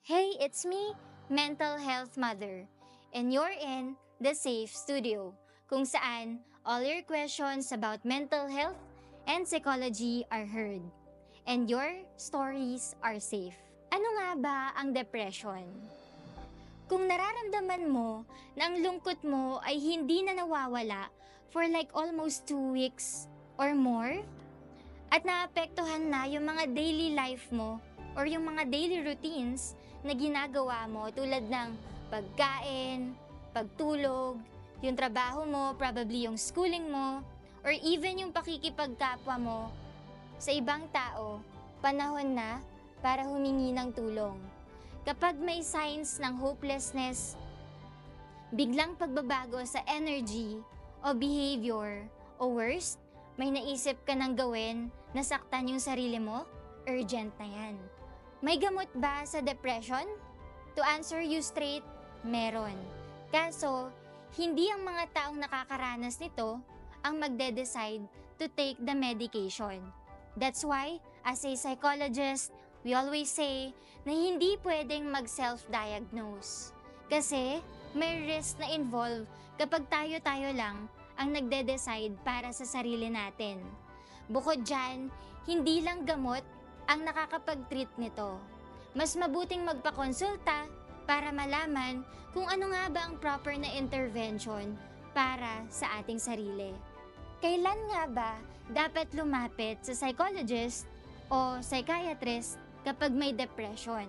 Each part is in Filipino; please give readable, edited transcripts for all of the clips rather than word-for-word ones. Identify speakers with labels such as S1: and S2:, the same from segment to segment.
S1: Hey, it's me, Mental Health Mother, and you're in the Safe Studio, kung saan all your questions about mental health and psychology are heard, and your stories are safe. Ano nga ba ang depression? Kung nararamdaman mo na ang lungkot mo ay hindi na nawawala for like almost 2 weeks or more, at naapektuhan na yung mga daily life mo or yung mga daily routines na ginagawa mo tulad ng pagkain, pagtulog, yung trabaho mo, probably yung schooling mo, or even yung pakikipagkapwa mo sa ibang tao, panahon na para humingi ng tulong. Kapag may signs ng hopelessness, biglang pagbabago sa energy o behavior, o worst, may naisip ka ng gawin na saktan yung sarili mo, urgent na yan. May gamot ba sa depression? To answer you straight, meron. Kaso, hindi ang mga taong nakakaranas nito ang magde-decide to take the medication. That's why, as a psychologist, we always say na hindi pwedeng mag-self-diagnose. Kasi may risk na involve kapag tayo-tayo lang ang nagde-decide para sa sarili natin. Bukod dyan, hindi lang gamot ang nakakapag-treat nito. Mas mabuting magpakonsulta para malaman kung ano nga ba ang proper na intervention para sa ating sarili. Kailan nga ba dapat lumapit sa psychologist o psychiatrist kapag may depression?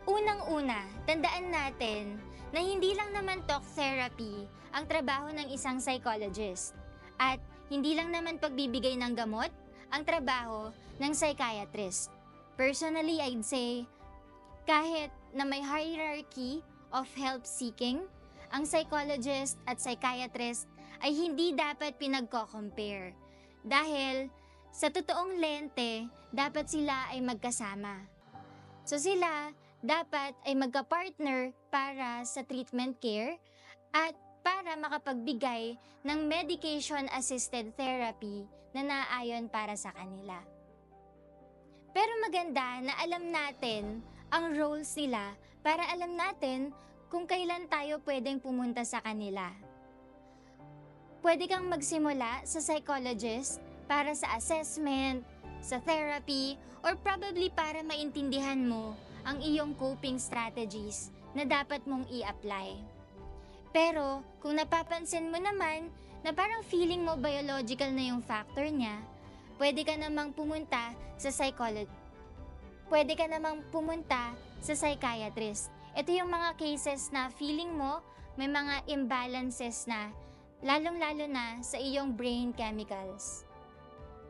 S1: Unang-una, tandaan natin na hindi lang naman talk therapy ang trabaho ng isang psychologist at hindi lang naman pagbibigay ng gamot ang trabaho ng psychiatrist. Personally, I'd say, kahit na may hierarchy of help seeking, ang psychologist at psychiatrist ay hindi dapat pinagko-compare. Dahil sa totoong lente, dapat sila ay magkasama. So sila dapat ay magka-partner para sa treatment care at para makapagbigay ng medication-assisted therapy na naayon para sa kanila. Pero maganda na alam natin ang roles nila para alam natin kung kailan tayo pwedeng pumunta sa kanila. Pwede kang magsimula sa psychologist para sa assessment, sa therapy, or probably para maintindihan mo ang iyong coping strategies na dapat mong i-apply. Pero kung napapansin mo naman na parang feeling mo biological na yung factor niya, pwede ka namang pumunta sa psychiatrist. Ito yung mga cases na feeling mo may mga imbalances na, lalong-lalo na sa iyong brain chemicals.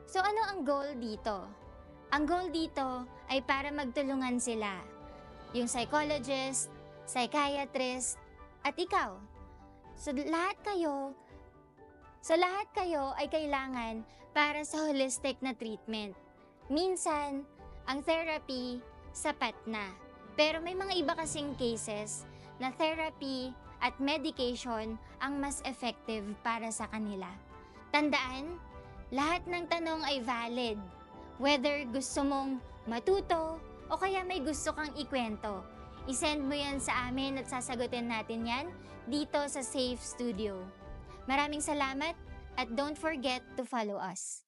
S1: So ano ang goal dito? Ang goal dito ay para magtulungan sila, yung psychologist, psychiatrist, at ikaw. So lahat kayo ay kailangan para sa holistic na treatment. Minsan, ang therapy sapat na. Pero may mga iba kasing cases na therapy at medication ang mas effective para sa kanila. Tandaan, lahat ng tanong ay valid. Whether gusto mong matuto o kaya may gusto kang ikwento, isend mo yan sa amin at sasagutin natin yan dito sa Safe Studio. Maraming salamat at don't forget to follow us.